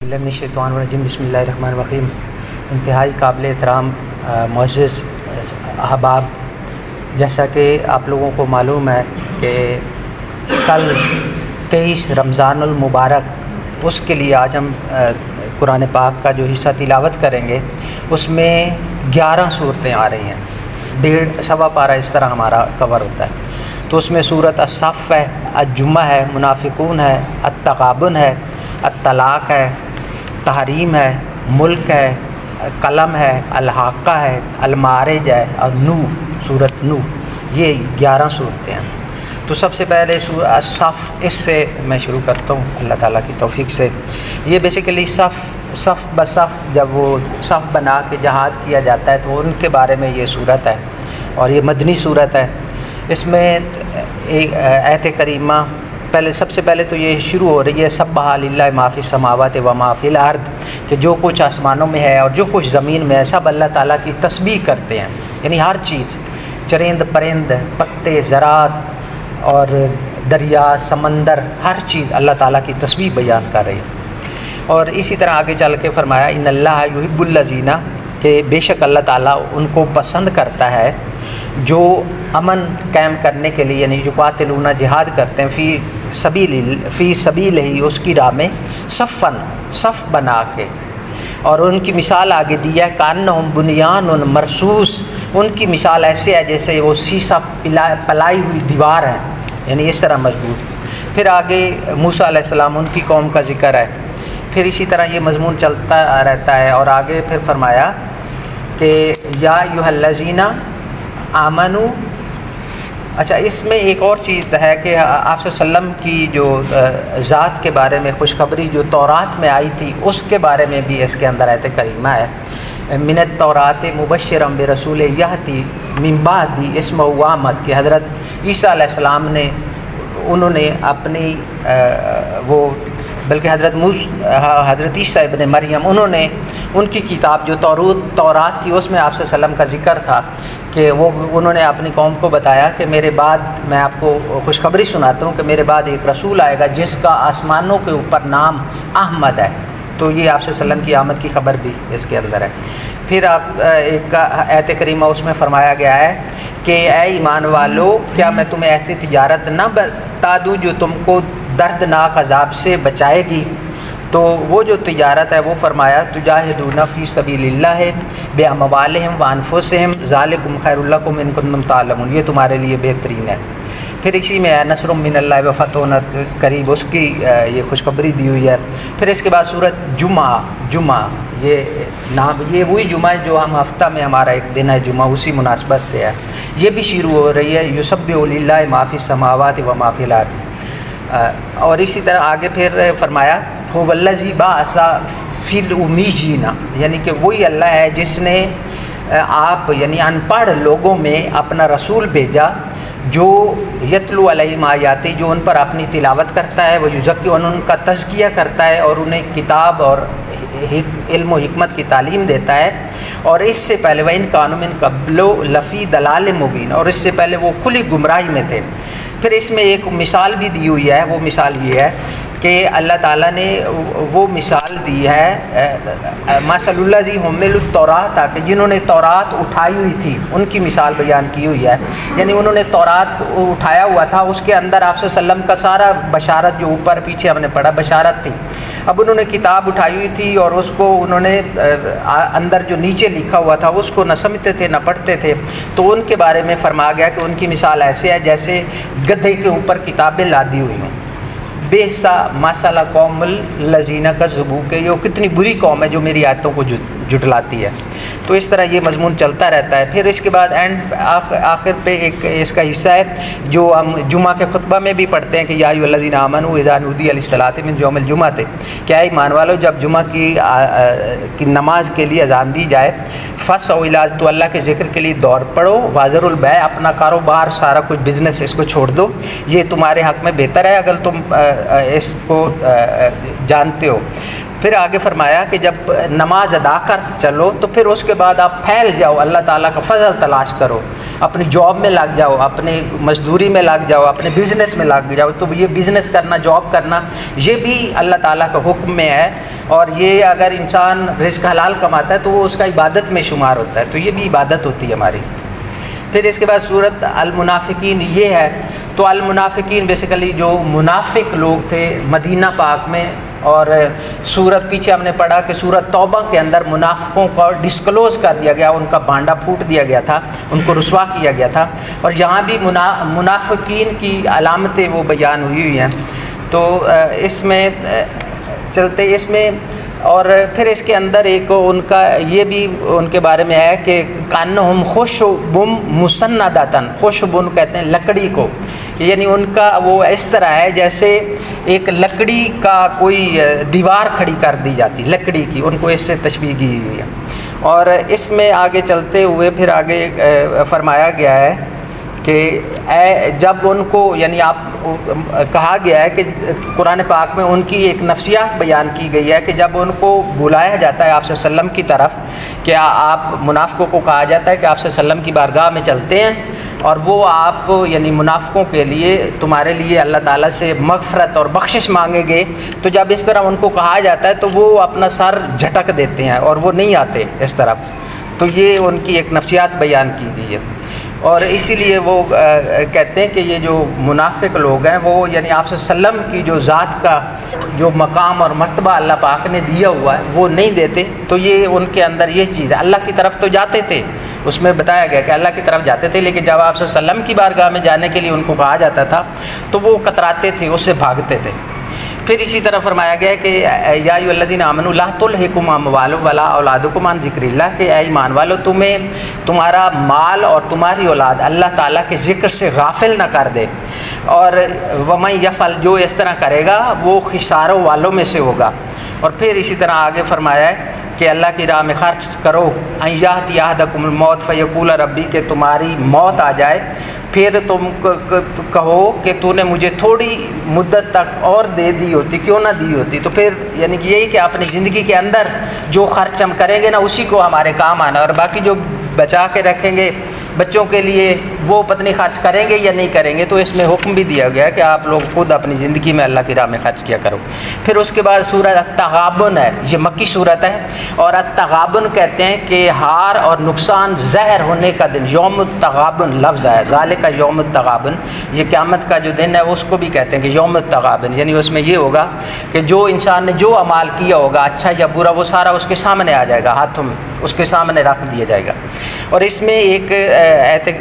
باللہ من الشیطان الرجیم بسم اللہ الرحمن الرحیم۔ انتہائی قابل احترام معزز احباب، جیسا کہ آپ لوگوں کو معلوم ہے کہ کل 23 رمضان المبارک، اس کے لیے آج ہم قرآن پاک کا جو حصہ تلاوت کریں گے اس میں 11 صورتیں آ رہی ہیں، 1.5 سوا پارہ اس طرح ہمارا کور ہوتا ہے۔ تو اس میں صورت الصف ہے، الجمعہ ہے، منافقون ہے، التغابن ہے، الطلاق ہے، تحریم ہے، ملک ہے، قلم ہے، الحاقہ ہے، المعارج ہے اور نوح، صورت نوح، یہ 11 صورتیں ہیں۔ تو سب سے پہلے الصف، اس سے میں شروع کرتا ہوں اللہ تعالیٰ کی توفیق سے۔ یہ بیسیکلی صف بصف، جب وہ صف بنا کے جہاد کیا جاتا ہے تو ان کے بارے میں یہ صورت ہے، اور یہ مدنی صورت ہے۔ اس میں ایک آیت کریمہ سب سے پہلے تو یہ شروع ہو رہی ہے سبح للہ ما فی السماوات و ما فی الارض، کہ جو کچھ آسمانوں میں ہے اور جو کچھ زمین میں ہے سب اللہ تعالیٰ کی تسبیح کرتے ہیں، یعنی ہر چیز، چرند پرند، پتے، زراعت اور دریا، سمندر، ہر چیز اللہ تعالیٰ کی تسبیح بیان کر رہی ہے۔ اور اسی طرح آگے چل کے فرمایا ان اللہ یحب الذین، کہ بے شک اللہ تعالیٰ ان کو پسند کرتا ہے جو امن قائم کرنے کے لیے، یعنی جو قاتلون جہاد کرتے ہیں فی سبیل ہی، اس کی راہ میں، صف بنا کے۔ اور ان کی مثال آگے دی ہے کانہم بنیان مرصوص، ان کی مثال ایسے ہے جیسے وہ سیسا پلائی ہوئی دیوار ہے، یعنی اس طرح مضبوط۔ پھر آگے موسیٰ علیہ السلام، ان کی قوم کا ذکر ہے، پھر اسی طرح یہ مضمون چلتا رہتا ہے۔ اور آگے پھر فرمایا کہ یا ایھا الذین آمنو۔ اچھا، اس میں ایک اور چیز ہے کہ آپ صلی اللہ علیہ وسلم کی جو ذات کے بارے میں خوشخبری جو تورات میں آئی تھی، اس کے بارے میں بھی اس کے اندر آیت کریمہ ہے، من التورات مبشرا برسول یأتی من بعد اسمہ احمد، کہ حضرت عیسیٰ علیہ السلام نے، انہوں نے اپنی بلکہ حضرت عیسیٰ ابن مریم، انہوں نے ان کی کتاب جو تورات تھی، اس میں آپ صلی اللہ علیہ وسلم کا ذکر تھا کہ انہوں نے اپنی قوم کو بتایا کہ میرے بعد، میں آپ کو خوشخبری سناتا ہوں کہ میرے بعد ایک رسول آئے گا جس کا آسمانوں کے اوپر نام احمد ہے۔ تو یہ آپ صلی اللہ علیہ وسلم کی آمد کی خبر بھی اس کے اندر ہے۔ پھر آپ ایک آیت کریمہ اس میں فرمایا گیا ہے کہ اے ایمان والو، کیا میں تمہیں ایسی تجارت نہ بتا دوں جو تم کو دردناک عذاب سے بچائے گی؟ تو وہ جو تجارت ہے وہ فرمایا تجاہدون فی سبیل اللہ باموالہم وانفسہم ذالکم خیر لکم ان کنتم تعلمون، یہ تمہارے لیے بہترین ہے۔ پھر اسی میں نصر من اللہ وفتح قریب، اس کی یہ خوشخبری دی ہوئی ہے۔ پھر اس کے بعد سورۃ جمعہ، یہ نام، یہ وہی جمعہ ہے جو ہم ہفتہ میں ہمارا ایک دن ہے جمعہ، اسی مناسبت سے ہے، یہ بھی شروع ہو رہی ہے یسبح للہ ما فی السماوات و ما فی الارض۔ اور اسی طرح آگے پھر فرمایا هو الذی بعث فی الامیین، یعنی کہ وہی اللہ ہے جس نے آپ یعنی ان پڑھ لوگوں میں اپنا رسول بھیجا جو یتلو علیہم آیاتی، جو ان پر اپنی تلاوت کرتا ہے، وہ یزکی، ان کا تزکیہ کرتا ہے اور انہیں کتاب اور علم و حکمت کی تعلیم دیتا ہے۔ اور اس سے پہلے وَإِن كَانُوا مِن قَبْلُ لَفِي ضَلَالٍ مُبِينٍ، اور اس سے پہلے وہ کھلی گمراہی میں تھے۔ پھر اس میں ایک مثال بھی دی ہوئی ہے، وہ مثال یہ ہے کہ اللہ تعالیٰ نے وہ مثال دی ہے مثل الذی حملوا التوراۃ، کہ جنہوں نے تورات اٹھائی ہوئی تھی ان کی مثال بیان کی ہوئی ہے، یعنی انہوں نے تورات اٹھایا ہوا تھا، اس کے اندر آپ صلی اللہ علیہ وسلم کا سارا بشارت، جو اوپر پیچھے ہم نے پڑھا بشارت تھی۔ اب انہوں نے کتاب اٹھائی ہوئی تھی اور اس کو انہوں نے اندر جو نیچے لکھا ہوا تھا اس کو نہ سمجھتے تھے نہ پڑھتے تھے، تو ان کے بارے میں فرمایا گیا کہ ان کی مثال ایسے ہے جیسے گدھے کے اوپر کتابیں لادی ہوئی ہوں۔ بیسا مسئلہ قوم الذین کذبوا، کہ یہ کتنی بری قوم ہے جو میری آیتوں کو جھٹلاتی ہے۔ تو اس طرح یہ مضمون چلتا رہتا ہے۔ پھر اس کے بعد آخر پہ ایک اس کا حصہ ہے جو ہم جمعہ کے خطبہ میں بھی پڑھتے ہیں کہ یا ایھا الذین آمنوا اذا نودی للصلاۃ من یوم الجمعۃ، کیا ایمان والو جب جمعہ کی نماز کے لیے اذان دی جائے، فسعوا الی، تو اللہ کے ذکر کے لیے دوڑ پڑو، وذروا البیع، اپنا کاروبار سارا کچھ بزنس اس کو چھوڑ دو، یہ تمہارے حق میں بہتر ہے اگر تم اس کو جانتے ہو۔ پھر آگے فرمایا کہ جب نماز ادا کر چلو تو پھر اس کے بعد آپ پھیل جاؤ، اللہ تعالیٰ کا فضل تلاش کرو، اپنی جاب میں لگ جاؤ، اپنی مزدوری میں لگ جاؤ، اپنے بزنس میں لگ جاؤ، تو یہ بزنس کرنا، جاب کرنا، یہ بھی اللہ تعالیٰ کا حکم میں ہے، اور یہ اگر انسان رزق حلال کماتا ہے تو وہ اس کا عبادت میں شمار ہوتا ہے، تو یہ بھی عبادت ہوتی ہے ہماری۔ پھر اس کے بعد سورۃ المنافقین یہ ہے، تو المنافقین بیسیکلی جو منافق لوگ تھے مدینہ پاک میں، اور سورت پیچھے ہم نے پڑھا کہ سورت توبہ کے اندر منافقوں کو ڈسکلوز کر دیا گیا، ان کا بانڈا پھوٹ دیا گیا تھا، ان کو رسوا کیا گیا تھا، اور یہاں بھی منافقین کی علامتیں وہ بیان ہوئی ہیں۔ تو اس میں چلتے اس میں، اور پھر اس کے اندر ایک ان کا یہ بھی ان کے بارے میں ہے کہ کانہم خشب مسندۃ، خشب کہتے ہیں لکڑی کو، یعنی ان کا وہ اس طرح ہے جیسے ایک لکڑی کا کوئی دیوار کھڑی کر دی جاتی لکڑی کی، ان کو اس سے تشبیہ کی ہوئی ہے۔ اور اس میں آگے چلتے ہوئے پھر آگے فرمایا گیا ہے کہ جب ان کو، یعنی آپ کہا گیا ہے کہ قرآن پاک میں ان کی ایک نفسیات بیان کی گئی ہے کہ جب ان کو بلایا جاتا ہے آپ صلی اللہ علیہ وسلم کی طرف، کہ آپ منافقوں کو کہا جاتا ہے کہ آپ صلی اللہ علیہ وسلم کی بارگاہ میں چلتے ہیں، اور وہ آپ یعنی منافقوں کے لیے تمہارے لیے اللہ تعالیٰ سے مغفرت اور بخشش مانگیں گے، تو جب اس طرح ان کو کہا جاتا ہے تو وہ اپنا سر جھٹک دیتے ہیں اور وہ نہیں آتے اس طرف، تو یہ ان کی ایک نفسیات بیان کی گئی ہے۔ اور اسی لیے وہ کہتے ہیں کہ یہ جو منافق لوگ ہیں وہ یعنی آپ صلی اللہ علیہ وسلم کی جو ذات کا جو مقام اور مرتبہ اللہ پاک نے دیا ہوا ہے وہ نہیں دیتے، تو یہ ان کے اندر یہ چیز ہے۔ اللہ کی طرف تو جاتے تھے، اس میں بتایا گیا کہ اللہ کی طرف جاتے تھے، لیکن جب آپ صلی اللہ علیہ وسلم کی بارگاہ میں جانے کے لیے ان کو کہا جاتا تھا تو وہ کتراتے تھے، اس سے بھاگتے تھے۔ پھر اسی طرح فرمایا گیا ہے کہ یا ایھا الذین آمنوا لا تلھکم اموالکم ولا اولادکم عن ذکر اللہ، کہ اے ایمان والو تمہیں تمہارا مال اور تمہاری اولاد اللہ تعالیٰ کے ذکر سے غافل نہ کر دے، اور ومن یفعل، جو اس طرح کرے گا وہ خساروں والوں میں سے ہوگا۔ اور پھر اسی طرح آگے فرمایا ہے کہ اللہ کی راہ میں خرچ کرو، ان یأتی احدکم الموت فیقول ربی، کہ تمہاری موت آ جائے پھر تم کہو کہ تو نے مجھے تھوڑی مدت تک اور دے دی ہوتی، کیوں نہ دی ہوتی، تو پھر یعنی کہ یہی کہ اپنی زندگی کے اندر جو خرچ ہم کریں گے نا اسی کو ہمارے کام آنا، اور باقی جو بچا کے رکھیں گے بچوں کے لیے وہ پتنی خرچ کریں گے یا نہیں کریں گے، تو اس میں حکم بھی دیا گیا ہے کہ آپ لوگ خود اپنی زندگی میں اللہ کی راہ میں خرچ کیا کرو۔ پھر اس کے بعد سورۃ التغابن ہے، یہ مکی سورت ہے، اور التغابن کہتے ہیں کہ ہار اور نقصان ظاہر ہونے کا دن، یوم التغابن لفظ ہے، ذالک یوم التغابن، یہ قیامت کا جو دن ہے اس کو بھی کہتے ہیں کہ یوم التغابن، یعنی اس میں یہ ہوگا کہ جو انسان نے جو اعمال کیا ہوگا اچھا یا برا وہ سارا اس کے سامنے آ جائے گا، ہاتھوں میں اس کے سامنے رکھ دیا جائے گا۔ اور اس میں ایک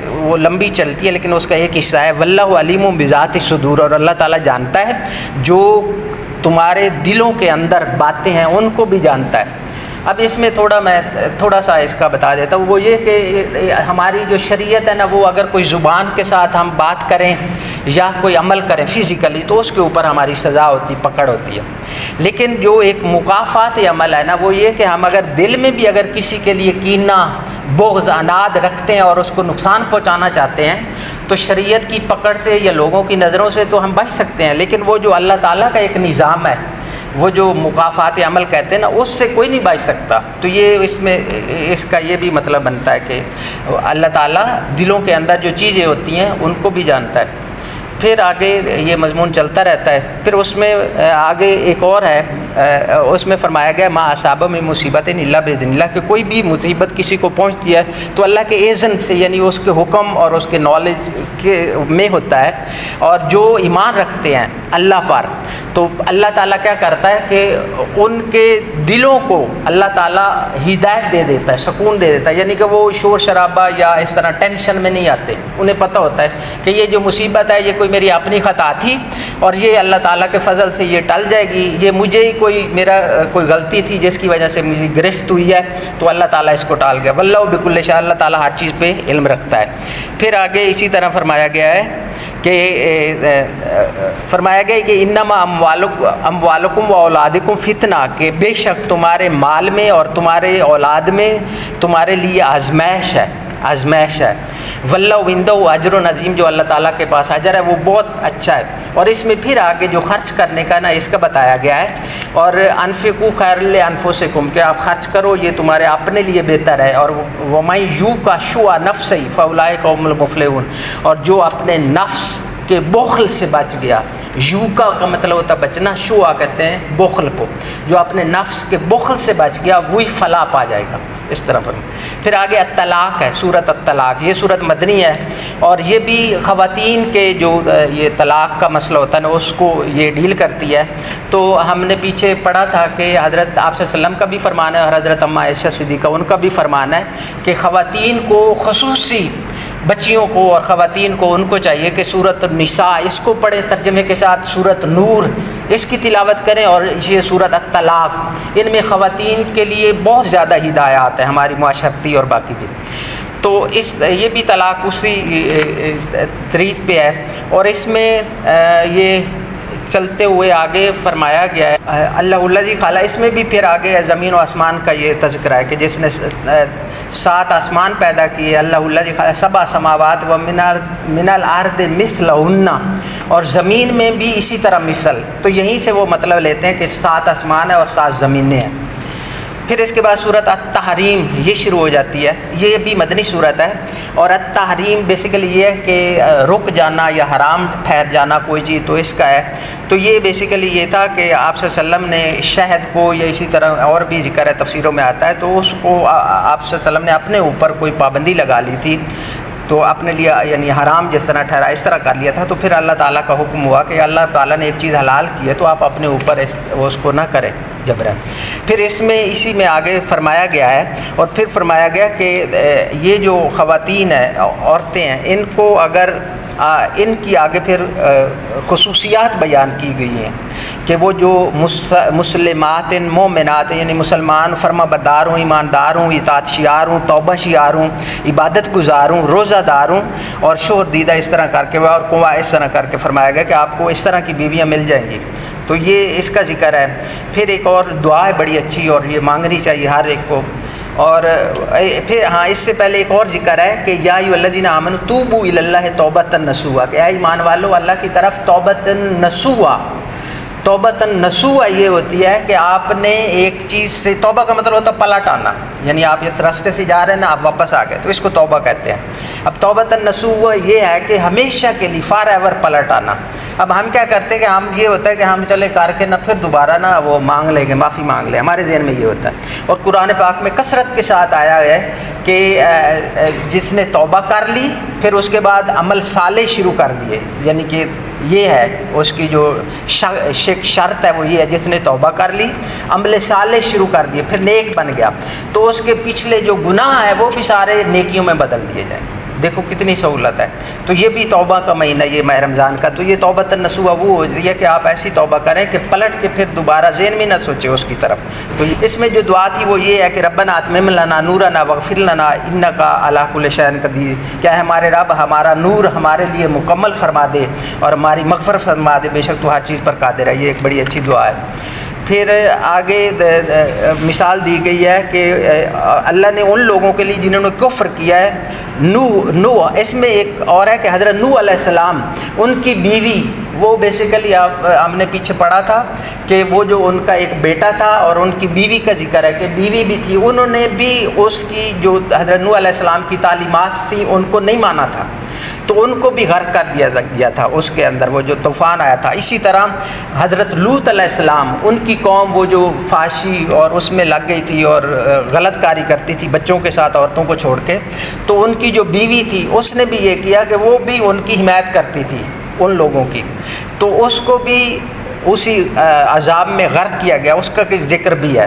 وہ لمبی چلتی ہے لیکن اس کا ایک حصہ ہے واللہ علیم بذات الصدور، اور اللہ تعالیٰ جانتا ہے جو تمہارے دلوں کے اندر باتیں ہیں ان کو بھی جانتا ہے۔ اب اس میں میں تھوڑا سا اس کا بتا دیتا ہوں، وہ یہ کہ ہماری جو شریعت ہے نا، وہ اگر کوئی زبان کے ساتھ ہم بات کریں یا کوئی عمل کریں فزیکلی تو اس کے اوپر ہماری سزا ہوتی، پکڑ ہوتی ہے، لیکن جو ایک مکافات عمل ہے نا وہ یہ کہ ہم اگر دل میں بھی اگر کسی کے لیے کینہ، بغض، عناد رکھتے ہیں اور اس کو نقصان پہنچانا چاہتے ہیں تو شریعت کی پکڑ سے یا لوگوں کی نظروں سے تو ہم بچ سکتے ہیں، لیکن وہ جو اللہ تعالیٰ کا ایک نظام ہے، وہ جو مکافات عمل کہتے ہیں نا، اس سے کوئی نہیں بچ سکتا۔ تو یہ اس میں اس کا یہ بھی مطلب بنتا ہے کہ اللہ تعالیٰ دلوں کے اندر جو چیزیں ہوتی ہیں ان کو بھی جانتا ہے۔ پھر آگے یہ مضمون چلتا رہتا ہے۔ پھر اس میں آگے ایک اور ہے، اس میں فرمایا گیا ما اصاب من مصیبت الا باذن اللہ، کہ کوئی بھی مصیبت کسی کو پہنچتی ہے تو اللہ کے اذن سے، یعنی اس کے حکم اور اس کے نالج کے میں ہوتا ہے۔ اور جو ایمان رکھتے ہیں اللہ پر تو اللہ تعالیٰ کیا کرتا ہے کہ ان کے دلوں کو اللہ تعالیٰ ہدایت دے دیتا ہے، سکون دے دیتا ہے، یعنی کہ وہ شور شرابہ یا اس طرح ٹینشن میں نہیں آتے، انہیں پتہ ہوتا ہے کہ یہ جو مصیبت ہے یہ کوئی میری اپنی خطا تھی اور یہ اللہ تعالیٰ کے فضل سے یہ ٹل جائے گی، یہ مجھے ہی میرا کوئی غلطی تھی جس کی وجہ سے مجھے گرفت ہوئی ہے، تو اللہ تعالیٰ اس کو ٹال گیا۔ واللہ بکل شیء، اللہ تعالیٰ ہر چیز پہ علم رکھتا ہے۔ پھر آگے اسی طرح فرمایا گیا ہے کہ انما اموالکم و اولادکم فتنہ، کہ بے شک تمہارے مال میں اور تمہارے اولاد میں تمہارے لیے آزمائش ہے۔ آزمائش ہے. واللہ عندہ اجر عظیم، جو اللہ تعالیٰ کے پاس اجر ہے وہ بہت اچھا ہے. اور اس میں پھر آگے جو خرچ کرنے کا نا اس کا بتایا گیا ہے. اور انفقوا خیر لانفسکم، کہ آپ خرچ کرو یہ تمہارے اپنے لیے بہتر ہے. اور ومن یوق شح نفسہ فاولئک هم المفلحون، اور جو اپنے نفس کے بخل سے بچ گیا. یوکا کا مطلب ہوتا ہے بچنا، شوا کہتے ہیں بخل کو. جو اپنے نفس کے بخل سے بچ گیا وہی فلاح پا جائے گا. اس طرح پر پھر آگے الطلاق ہے، سورۃ الطلاق. یہ سورت مدنی ہے اور یہ بھی خواتین کے جو یہ طلاق کا مسئلہ ہوتا ہے نا اس کو یہ ڈیل کرتی ہے. تو ہم نے پیچھے پڑھا تھا کہ حضرت آپ صلی اللہ علیہ وسلم کا بھی فرمان ہے اور حضرت اماں عائشہ صدیقہ ان کا بھی فرمان ہے کہ خواتین کو خصوصی بچیوں کو اور خواتین کو ان کو چاہیے کہ سورۃ النساء اس کو پڑھیں ترجمے کے ساتھ، سورۃ نور اس کی تلاوت کریں، اور یہ سورۃ الطلاق. ان میں خواتین کے لیے بہت زیادہ ہدایات ہیں ہماری معاشرتی اور باقی بھی. تو یہ بھی طلاق اسی طریق پہ ہے. اور اس میں یہ چلتے ہوئے آگے فرمایا گیا ہے اللہ جی خالہ. اس میں بھی پھر آگے زمین و آسمان کا یہ تذکرہ ہے کہ جس نے 7 آسمان پیدا کیے، اللہ جی خالہ 7 سماوات و من الارض مثلہن، اور زمین میں بھی اسی طرح مثل. تو یہیں سے وہ مطلب لیتے ہیں کہ 7 آسمان ہے اور 7 زمینیں ہیں. پھر اس کے بعد سورۃ التحریم یہ شروع ہو جاتی ہے. یہ بھی مدنی صورت ہے. اور التحریم بیسیکلی یہ ہے کہ رک جانا یا حرام ٹھہر جانا کوئی چیز، تو اس کا ہے. تو یہ بیسیکلی یہ تھا کہ آپ صلی اللہ علیہ وسلم نے شہد کو، یا اسی طرح اور بھی ذکر ہے تفسیروں میں آتا ہے، تو اس کو آپ صلی اللہ علیہ وسلم نے اپنے اوپر کوئی پابندی لگا لی تھی، تو اپنے لیے یعنی حرام جس طرح ٹھہرا اس طرح کر لیا تھا. تو پھر اللہ تعالیٰ کا حکم ہوا کہ اللہ تعالیٰ نے ایک چیز حلال کی ہے تو آپ اپنے اوپر اس کو نہ کریں جبرن. پھر اس میں اسی میں آگے فرمایا گیا ہے. اور پھر فرمایا گیا کہ یہ جو خواتین ہیں، عورتیں ہیں، ان کو اگر ان کی آگے پھر خصوصیات بیان کی گئی ہیں کہ وہ جو مسلمات مومنات یعنی مسلمان فرما بردار ہوں، ایماندار ہوں، اطاعت شیار ہوں، توبہ شیار ہوں، عبادت گزار ہوں، روزہ دار ہوں، اور شوہر دیدہ اس طرح کر کے اور کنواں اس طرح کر کے فرمایا گیا کہ آپ کو اس طرح کی بیویاں مل جائیں گی. تو یہ اس کا ذکر ہے. پھر ایک اور دعا ہے بڑی اچھی اور یہ مانگنی چاہیے ہر ایک کو. اور پھر ہاں اس سے پہلے ایک اور ذکر ہے کہ یا ایھا الذین آمنوا توبوا الی اللہ توبۃ نصوحا، کہ اے ایمان والو اللہ کی طرف توبۃ نصوحا. توبۃ نصوحا یہ ہوتی ہے کہ آپ نے ایک چیز سے، توبہ کا مطلب ہوتا ہے پلٹ آنا، یعنی آپ اس راستے سے جا رہے ہیں نا، آپ واپس آ گئے تو اس کو توبہ کہتے ہیں. اب توبۃ نصوحا یہ ہے کہ ہمیشہ کے لیے فار ایور پلٹ آنا. اب ہم کیا کرتے ہیں کہ ہم یہ ہوتا ہے کہ ہم چلے کر کے نہ پھر دوبارہ نہ وہ مانگ لیں گے، معافی مانگ لیں، ہمارے ذہن میں یہ ہوتا ہے. اور قرآن پاک میں کثرت کے ساتھ آیا ہے کہ جس نے توبہ کر لی پھر اس کے بعد عمل صالح شروع کر دیے، یعنی کہ یہ ہے اس کی جو شرط ہے وہ یہ ہے جس نے توبہ کر لی، عمل صالح شروع کر دیے، پھر نیک بن گیا، تو اس کے پچھلے جو گناہ ہے وہ بھی سارے نیکیوں میں بدل دیے جائیں. دیکھو کتنی سہولت ہے. تو یہ بھی توبہ کا مہینہ یہ ماہ رمضان کا. تو یہ توبۃ نصوحا وہ ہو رہی ہے کہ آپ ایسی توبہ کریں کہ پلٹ کے پھر دوبارہ ذہن میں نہ سوچے اس کی طرف. تو اس میں جو دعا تھی وہ یہ ہے کہ ربنا اتمم لنا نورنا واغفر لنا انک علی کل شیء قدیر، کیا ہے ہمارے رب ہمارا نور ہمارے لیے مکمل فرما دے اور ہماری مغفرت فرما دے، بے شک تو ہر چیز پر قادر ہے. یہ ایک بڑی اچھی دعا ہے. پھر آگے مثال دی گئی ہے کہ اللہ نے ان لوگوں کے لیے جنہوں نے کفر کیا ہے، نو اس میں ایک اور ہے کہ حضرت نوح علیہ السلام ان کی بیوی، وہ بیسیکلی ہم نے پیچھے پڑھا تھا کہ وہ جو ان کا ایک بیٹا تھا اور ان کی بیوی کا ذکر ہے کہ بیوی بھی تھی، انہوں نے بھی اس کی جو حضرت نوح علیہ السلام کی تعلیمات تھیں ان کو نہیں مانا تھا، تو ان کو بھی غرق کر دیا گیا تھا اس کے اندر، وہ جو طوفان آیا تھا. اسی طرح حضرت لوط علیہ السلام ان کی قوم وہ جو فحاشی اور اس میں لگ گئی تھی اور غلط کاری کرتی تھی بچوں کے ساتھ عورتوں کو چھوڑ کے، تو ان کی جو بیوی تھی اس نے بھی یہ کیا کہ وہ بھی ان کی حمایت کرتی تھی ان لوگوں کی، تو اس کو بھی اسی عذاب میں غرق کیا گیا. اس کا ذکر بھی ہے.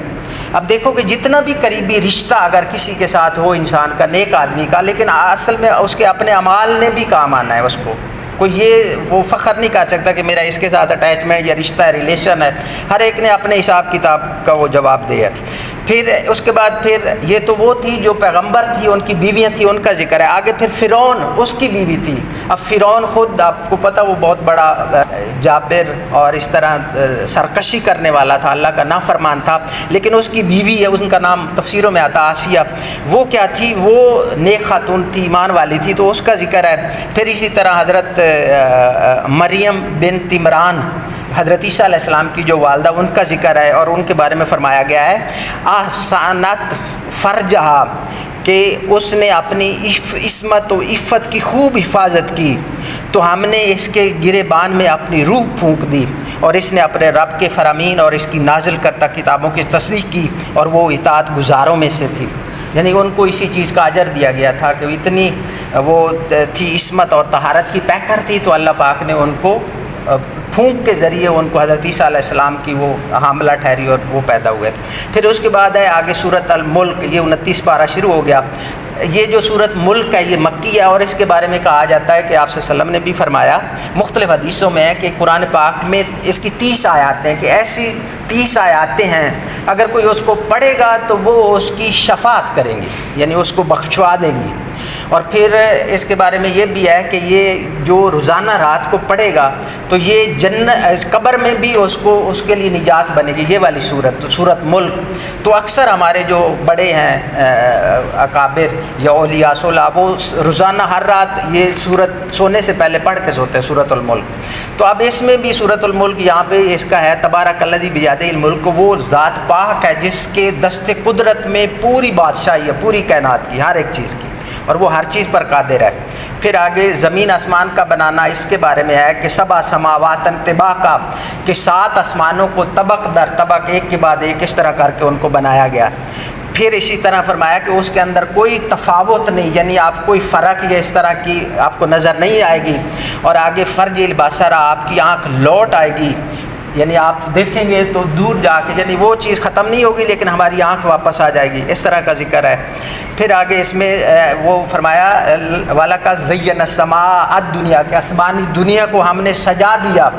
اب دیکھو کہ جتنا بھی قریبی رشتہ اگر کسی کے ساتھ ہو انسان کا، نیک آدمی کا، لیکن اصل میں اس کے اپنے اعمال نے بھی کام آنا ہے. اس کو کوئی یہ وہ فخر نہیں کر سکتا کہ میرا اس کے ساتھ اٹیچمنٹ یا رشتہ ہے، ریلیشن ہے. ہر ایک نے اپنے حساب کتاب کا وہ جواب دیا ہے. پھر اس کے بعد پھر یہ تو وہ تھی جو پیغمبر تھی، ان کی بیویاں تھیں، ان کا ذکر ہے۔ آگے پھر فرعون، اس کی بیوی تھی۔ اب فرعون خود آپ کو پتہ وہ بہت بڑا جابر اور اس طرح سرکشی کرنے والا تھا، اللہ کا نافرمان تھا، لیکن اس کی بیوی ہے، ان کا نام تفسیروں میں آتا آسیہ، وہ کیا تھی؟ وہ نیک خاتون تھی، ایمان والی تھی، تو اس کا ذکر ہے۔ پھر اسی طرح حضرت مریم بنت عمران، حضرت عیسیٰ علیہ السلام کی جو والدہ، ان کا ذکر ہے، اور ان کے بارے میں فرمایا گیا ہے احسنت فرجہا، کہ اس نے اپنی عصمت و عفت کی خوب حفاظت کی، تو ہم نے اس کے گریبان میں اپنی روح پھونک دی، اور اس نے اپنے رب کے فرامین اور اس کی نازل کرتا کتابوں کی تصدیق کی، اور وہ اطاعت گزاروں میں سے تھی۔ یعنی ان کو اسی چیز کا اجر دیا گیا تھا کہ اتنی وہ تھی، عصمت اور طہارت کی پیکر تھی، تو اللہ پاک نے ان کو پھونک کے ذریعے ان کو حضرت عیسیٰ علیہ السلام کی وہ حاملہ ٹھہری اور وہ پیدا ہوئے۔ پھر اس کے بعد ہے آگے سورۃ الملک، یہ 29 پارہ شروع ہو گیا۔ یہ جو سورۃ ملک ہے یہ مکی ہے، اور اس کے بارے میں کہا جاتا ہے کہ آپ صلی اللہ علیہ وسلم نے بھی فرمایا مختلف حدیثوں میں ہے کہ قرآن پاک میں اس کی 30 آیاتیں ہیں، کہ ایسی 30 آیاتیں ہیں اگر کوئی اس کو پڑھے گا تو وہ اس کی شفاعت کریں گی، یعنی اس کو بخشوا دیں گی۔ اور پھر اس کے بارے میں یہ بھی ہے کہ یہ جو روزانہ رات کو پڑھے گا تو یہ قبر میں بھی اس کے لیے نجات بنے گی، یہ والی صورت، تو سورۃ ملک۔ تو اکثر ہمارے جو بڑے ہیں اکابر یا اولیاء صلاح، وہ روزانہ ہر رات یہ صورت سونے سے پہلے پڑھ کے سوتے ہیں، سورۃ الملک۔ تو اب اس میں بھی سورۃ الملک یہاں پہ اس کا ہے تبارک الذی بیدہ الملک، وہ ذات پاک ہے جس کے دست قدرت میں پوری بادشاہی ہے، پوری کائنات کی، ہر ایک چیز کی، اور وہ ہر چیز پر قادر ہے۔ پھر آگے زمین آسمان کا بنانا، اس کے بارے میں ہے کہ سبع سماوات طباقا، کہ 7 آسمانوں کو طبق در طبق، ایک کے بعد ایک اس طرح کر کے ان کو بنایا گیا۔ پھر اسی طرح فرمایا کہ اس کے اندر کوئی تفاوت نہیں، یعنی آپ کوئی فرق یا اس طرح کی آپ کو نظر نہیں آئے گی۔ اور آگے فرج البصر، آپ کی آنکھ لوٹ آئے گی، یعنی آپ دیکھیں گے تو دور جا کے، یعنی وہ چیز ختم نہیں ہوگی لیکن ہماری آنکھ واپس آ جائے گی، اس طرح کا ذکر ہے۔ پھر آگے اس میں وہ فرمایا وَلَقَدْ زَيَّنَا السَّمَاءَ الدُّنْيَا، کہ آسمانی دنیا کو ہم نے سجا دیا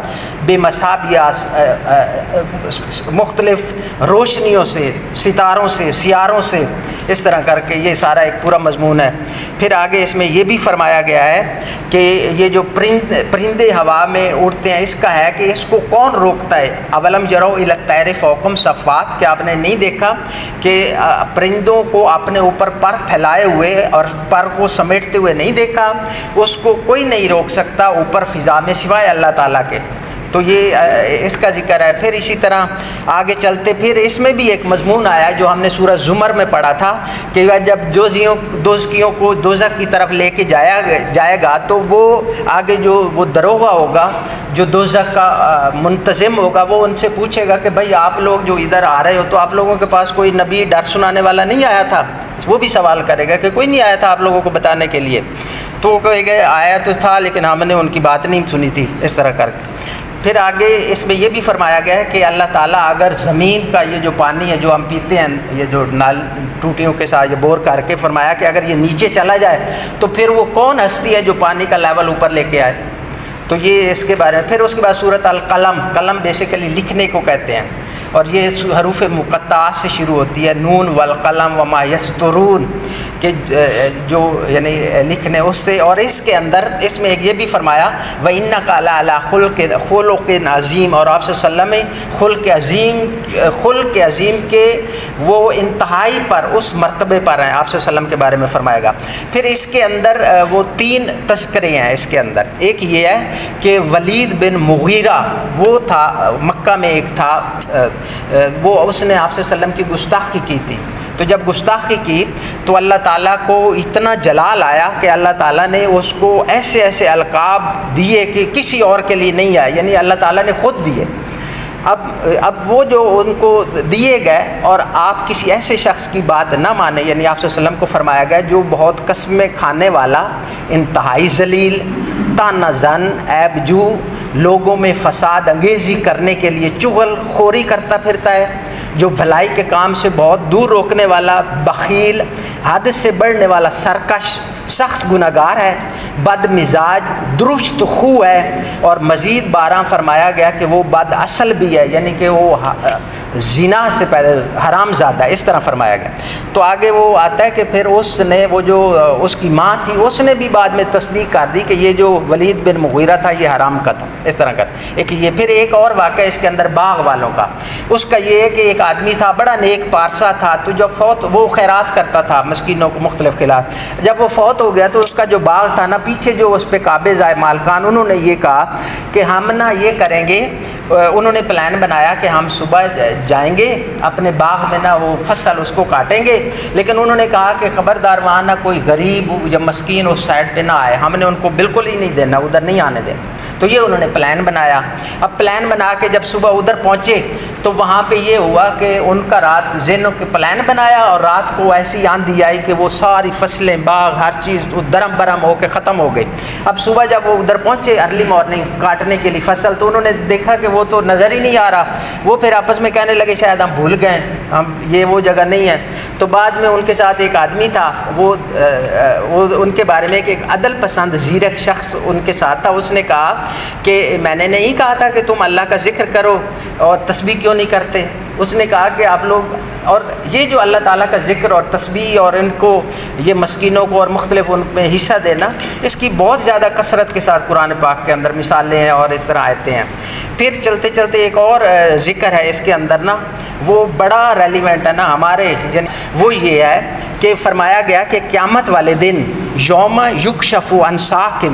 بے مصابیح، مختلف روشنیوں سے، ستاروں سے، سیاروں سے، اس طرح کر کے یہ سارا ایک پورا مضمون ہے۔ پھر آگے اس میں یہ بھی فرمایا گیا ہے کہ یہ جو پرندے ہوا میں اڑتے ہیں، اس کا ہے کہ اس کو کون روکتا ہے؟ اولم یروا الی الطیر فوقہم صفات، کہ آپ نے نہیں دیکھا کہ پرندوں کو اپنے اوپر پر پھیلائے ہوئے اور پر کو سمیٹتے ہوئے نہیں دیکھا؟ اس کو کوئی نہیں روک سکتا اوپر فضا میں سوائے اللہ تعالیٰ کے۔ تو یہ اس کا ذکر ہے۔ پھر اسی طرح آگے چلتے پھر اس میں بھی ایک مضمون آیا ہے جو ہم نے سورہ زمر میں پڑھا تھا کہ جب دوزخیوں کو دوزخ کی طرف لے کے جائے گا تو وہ آگے جو وہ دروغہ ہوگا، جو دوزخ کا منتظم ہوگا، وہ ان سے پوچھے گا کہ بھائی آپ لوگ جو ادھر آ رہے ہو تو آپ لوگوں کے پاس کوئی نبی ڈر سنانے والا نہیں آیا تھا؟ وہ بھی سوال کرے گا کہ کوئی نہیں آیا تھا آپ لوگوں کو بتانے کے لیے؟ تو وہ کہے گا آیا تو تھا لیکن ہم نے ان کی بات نہیں سنی تھی، اس طرح کر کے۔ پھر آگے اس میں یہ بھی فرمایا گیا ہے کہ اللہ تعالیٰ اگر زمین کا یہ جو پانی ہے جو ہم پیتے ہیں، یہ جو نال ٹوٹیوں کے ساتھ یہ بور کر کے، فرمایا کہ اگر یہ نیچے چلا جائے تو پھر وہ کون ہستی ہے جو پانی کا لیول اوپر لے کے آئے؟ تو یہ اس کے بارے میں۔ پھر اس کے بعد سورۃ القلم، قلم بیسیکلی لکھنے کو کہتے ہیں، اور یہ حروف مقطعات سے شروع ہوتی ہے، نون والقلم وما یسطرون، کہ جو یعنی لکھنے اس سے۔ اور اس کے اندر اس میں یہ بھی فرمایا وَإِنَّكَ لَعَلَىٰ خُلُقٍ عَظِيمٍ، اور آپ صلی اللہ علیہ وسلم خلق عظیم کے وہ انتہائی پر، اس مرتبے پر ہیں، آپ صلی اللہ علیہ وسلم کے بارے میں فرمائے گا۔ پھر اس کے اندر وہ 3 تذکرے ہیں اس کے اندر۔ ایک یہ ہے کہ ولید بن مغیرہ، وہ تھا مکہ میں ایک تھا، وہ اس نے آپ صلی اللہ علیہ وسلم کی گستاخی کی تھی۔ تو جب گستاخی کی تو اللہ تعالیٰ کو اتنا جلال آیا کہ اللہ تعالیٰ نے اس کو ایسے ایسے القاب دیے کہ کسی اور کے لیے نہیں آئے، یعنی اللہ تعالیٰ نے خود دیے۔ اب وہ جو ان کو دیے گئے اور آپ کسی ایسے شخص کی بات نہ مانیں، یعنی آپ صلی اللہ علیہ وسلم کو فرمایا گیا جو بہت قسمیں کھانے والا، انتہائی ذلیل، طعنہ زن، عیب جو، لوگوں میں فساد انگیزی کرنے کے لیے چغل خوری کرتا پھرتا ہے، جو بھلائی کے کام سے بہت دور روکنے والا، بخیل، حد سے بڑھنے والا، سرکش، سخت گناہگار ہے، بد مزاج، درشت خو ہے، اور مزید 12 فرمایا گیا کہ وہ بد اصل بھی ہے، یعنی کہ وہ زنا سے پہلے حرام زادہ، اس طرح فرمایا گیا۔ تو آگے وہ آتا ہے کہ پھر اس نے وہ جو اس کی ماں تھی اس نے بھی بعد میں تصدیق کر دی کہ یہ جو ولید بن مغیرہ تھا یہ حرام کا تھا، اس طرح کا ایک یہ۔ پھر ایک اور واقعہ اس کے اندر باغ والوں کا، اس کا یہ ہے کہ ایک آدمی تھا بڑا نیک پارسا تھا، تو جب فوت وہ خیرات کرتا تھا مسکینوں کو مختلف خیرات، جب وہ فوت ہو گیا تو اس کا جو باغ تھا نا پیچھے جو اس پہ قابض آئے مالکان، انہوں نے یہ کہا کہ ہم نا یہ کریں گے، انہوں نے پلان بنایا کہ ہم صبح جائیں گے اپنے باغ میں نا وہ فصل اس کو کاٹیں گے، لیکن انہوں نے کہا کہ خبردار وہاں نہ کوئی غریب یا مسکین اس سائڈ پہ نہ آئے، ہم نے ان کو بالکل ہی نہیں دینا، ادھر نہیں آنے دینا۔ تو یہ انہوں نے پلان بنایا۔ اب پلان بنا کے جب صبح ادھر پہنچے تو وہاں پہ یہ ہوا کہ ان کا رات ذہنوں کے پلان بنایا اور رات کو ایسی آندھی آئی کہ وہ ساری فصلیں باغ ہر چیز درم برم ہو کے ختم ہو گئی۔ اب صبح جب وہ ادھر پہنچے ارلی مارننگ کاٹنے کے لیے فصل، تو انہوں نے دیکھا کہ وہ تو نظر ہی نہیں آ رہا۔ وہ پھر آپس میں کہنے لگے شاید ہم بھول گئے، ہم یہ وہ جگہ نہیں ہے۔ تو بعد میں ان کے ساتھ ایک آدمی تھا، وہ ان کے بارے میں ایک عدل پسند زیرک شخص ان کے ساتھ تھا، اس نے کہا کہ میں نے نہیں کہا تھا کہ تم اللہ کا ذکر کرو اور تسبیح کیوں نہیں کرتے؟ اس نے کہا کہ آپ لوگ، اور یہ جو اللہ تعالیٰ کا ذکر اور تسبیح اور ان کو یہ مسکینوں کو اور مختلف ان میں حصہ دینا، اس کی بہت زیادہ کثرت کے ساتھ قرآن پاک کے اندر مثالیں ہیں اور اس طرح آیتیں ہیں۔ پھر چلتے چلتے ایک اور ذکر ہے اس کے اندر نا، وہ بڑا ریلیونٹ ہے نا ہمارے، وہ یہ ہے کہ فرمایا گیا کہ قیامت والے دن یوم یکشف عن ساق،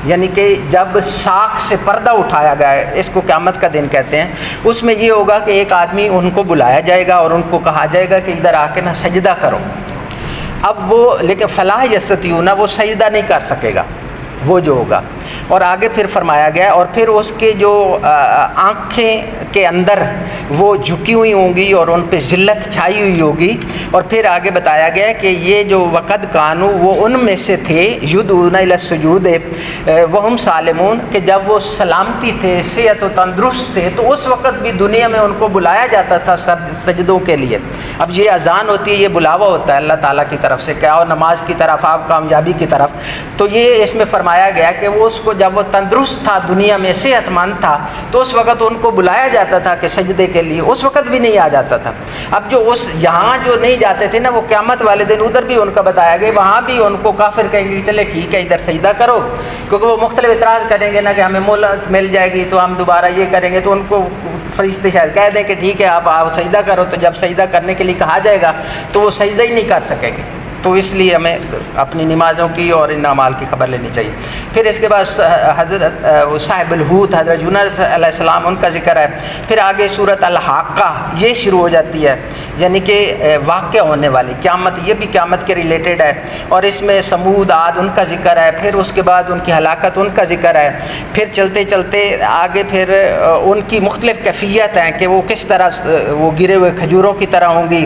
یعنی کہ جب ساق سے پردہ اٹھایا گیا ہے، اس کو قیامت کا دن کہتے ہیں۔ اس میں یہ ہوگا کہ ایک آدمی ان کو بلایا جائے گا اور ان کو کہا جائے گا کہ ادھر آ کے نا سجدہ کرو۔ اب وہ لیکن فلاح یستطیعون، وہ سجدہ نہیں کر سکے گا وہ جو ہوگا۔ اور آگے پھر فرمایا گیا اور پھر اس کے جو آنکھیں کے اندر وہ جھکی ہوئی ہوں گی اور ان پہ ذلت چھائی ہوئی ہوگی۔ اور پھر آگے بتایا گیا کہ یہ جو وقد کانو، وہ ان میں سے تھے یدعون الی السجود وہم سالمون، کہ جب وہ سلامتی تھے، صحت و تندرست تھے، تو اس وقت بھی دنیا میں ان کو بلایا جاتا تھا سجدوں کے لیے۔ اب یہ اذان ہوتی ہے، یہ بلاوا ہوتا ہے اللہ تعالیٰ کی طرف سے کہ آؤ نماز کی طرف، آؤ کامیابی کی طرف۔ تو یہ اس میں فرمایا گیا کہ وہ اس کو جب وہ تندرست تھا، دنیا میں صحت مند تھا، تو اس وقت ان کو بلایا جاتا تھا کہ سجدے کے لیے، اس وقت بھی نہیں آ جاتا تھا۔ اب جو اس یہاں جو نہیں جاتے تھے نا، وہ قیامت والے دن ادھر بھی ان کا بتایا گیا، وہاں بھی ان کو کافر کہیں گے چلے ٹھیک ہے ادھر سجدہ کرو، کیونکہ وہ مختلف اعتراض کریں گے نا کہ ہمیں مہلت مل جائے گی تو ہم دوبارہ یہ کریں گے، تو ان کو فرشتے شاید کہہ دیں کہ ٹھیک ہے آپ سجدہ کرو، تو جب سجدہ کرنے کے لیے کہا جائے گا تو وہ سجدہ ہی نہیں کر سکیں گے۔ تو اس لیے ہمیں اپنی نمازوں کی اور ان اعمال کی خبر لینی چاہیے۔ پھر اس کے بعد حضرت صاحب الحوت حضرت یونس علیہ السلام، ان کا ذکر ہے۔ پھر آگے سورۃ الحاقہ یہ شروع ہو جاتی ہے، یعنی کہ واقع ہونے والی قیامت، یہ بھی قیامت کے ریلیٹڈ ہے، اور اس میں سمود عاد ان کا ذکر ہے، پھر اس کے بعد ان کی ہلاکت ان کا ذکر ہے۔ پھر چلتے چلتے آگے پھر ان کی مختلف کیفیت ہیں کہ وہ کس طرح وہ گرے ہوئے کھجوروں کی طرح ہوں گی۔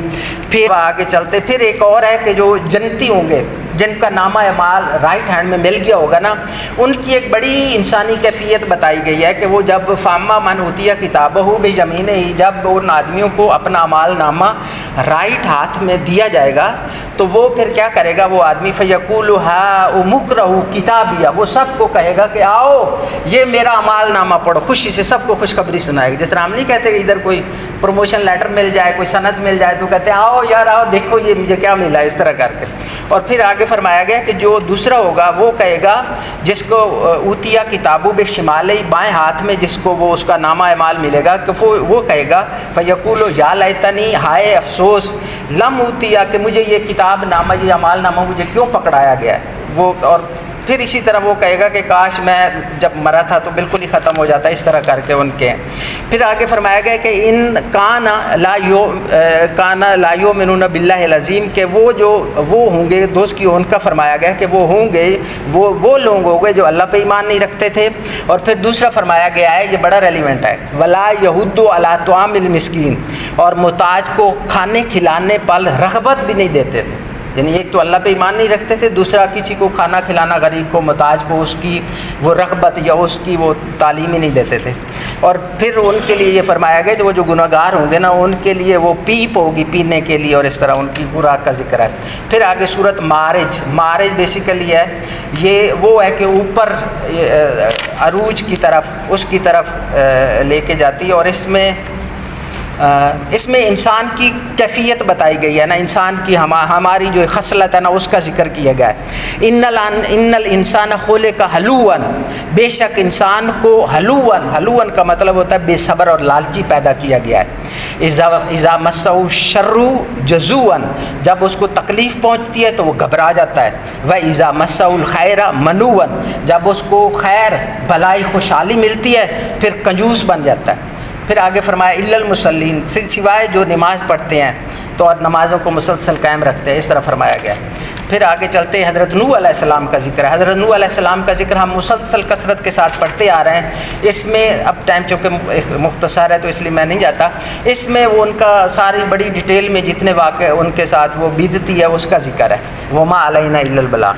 پھر آگے چلتے پھر ایک اور ہے کہ جو جنتی ہوں گے، جن کا نامہ اعمال رائٹ ہینڈ میں مل گیا ہوگا نا، ان کی ایک بڑی انسانی کیفیت بتائی گئی ہے کہ وہ جب فاما من اوتیہ کتابہ بیمینہ ہی، جب ان آدمیوں کو اپنا اعمال نامہ رائٹ ہاتھ میں دیا جائے گا تو وہ پھر کیا کرے گا وہ آدمی، فیقول ہاؤم اقرؤوا کتابیہ، وہ سب کو کہے گا کہ آؤ یہ میرا اعمال نامہ پڑھو، خوشی سے سب کو خوشخبری سنائے گا۔ جس طرح ہم نہیں کہتے کہ ادھر کوئی پروموشن لیٹر مل جائے، کوئی سند مل جائے تو کہتے ہیں آؤ یار آؤ دیکھو یہ مجھے کیا ملا، اس طرح کر کے۔ اور پھر آگے فرمایا گیا کہ جو دوسرا ہوگا وہ کہے گا جس کو اوتیا کتابو بشمالہ، بائیں ہاتھ میں جس کو وہ اس کا نامہ اعمال ملے گا، کہ وہ کہے گا فیقول یا لیتنی، ہائے افسوس، لم اوتیا، کہ مجھے یہ کتاب نامہ یہ اعمال نامہ مجھے کیوں پکڑایا گیا ہے وہ۔ اور پھر اسی طرح وہ کہے گا کہ کاش میں جب مرا تھا تو بالکل ہی ختم ہو جاتا، اس طرح کر کے ان کے۔ پھر آگے فرمایا گیا کہ ان کانا لا یؤمنون باللہ العظیم، کہ وہ جو وہ ہوں گے دوست کی، ان کا فرمایا گیا کہ وہ ہوں گے وہ لوگ ہوں گے جو اللہ پہ ایمان نہیں رکھتے تھے۔ اور پھر دوسرا فرمایا گیا ہے، یہ بڑا ریلیونٹ ہے، ولا یحض علی طعام المسکین، اور محتاج کو کھانے کھلانے پر رغبت بھی نہیں دیتے تھے۔ یعنی ایک تو اللہ پہ ایمان نہیں رکھتے تھے، دوسرا کسی کو کھانا کھلانا، غریب کو محتاج کو اس کی وہ رغبت یا اس کی وہ تعلیم ہی نہیں دیتے تھے۔ اور پھر ان کے لیے یہ فرمایا گیا کہ وہ جو گناہ گار ہوں گے نا، ان کے لیے وہ پیپ ہوگی پینے کے لیے، اور اس طرح ان کی خوراک کا ذکر ہے۔ پھر آگے سورۃ معارج بیسیکلی ہے، یہ وہ ہے کہ اوپر عروج کی طرف، اس کی طرف لے کے جاتی ہے، اور اس میں اس میں انسان کی کیفیت بتائی گئی ہے نا، انسان کی ہماری جو خصلت ہے نا اس کا ذکر کیا گیا ہے۔ ان الانسان خلق حلوًا، بے شک انسان کو حلوً کا مطلب ہوتا ہے بے صبر اور لالچی پیدا کیا گیا ہے۔ اذا مسہ الشر جزوعاً، جب اس کو تکلیف پہنچتی ہے تو وہ گھبرا جاتا ہے۔ واذا مسہ الخیر منوعاً، جب اس کو خیر بھلائی خوشحالی ملتی ہے پھر کنجوس بن جاتا ہے۔ پھر آگے فرمایا الا المصلین، سوائے جو نماز پڑھتے ہیں تو اور نمازوں کو مسلسل قائم رکھتے ہیں، اس طرح فرمایا گیا۔ پھر آگے چلتے ہیں، حضرت نوح علیہ السلام کا ذکر ہے۔ حضرت نوح علیہ السلام کا ذکر ہم مسلسل کثرت کے ساتھ پڑھتے آ رہے ہیں۔ اس میں اب ٹائم چونکہ مختصر ہے تو اس لیے میں نہیں جاتا، اس میں وہ ان کا ساری بڑی ڈیٹیل میں جتنے واقع ان کے ساتھ وہ بیتتی ہے اس کا ذکر ہے۔ وما علینا الا البلاغ۔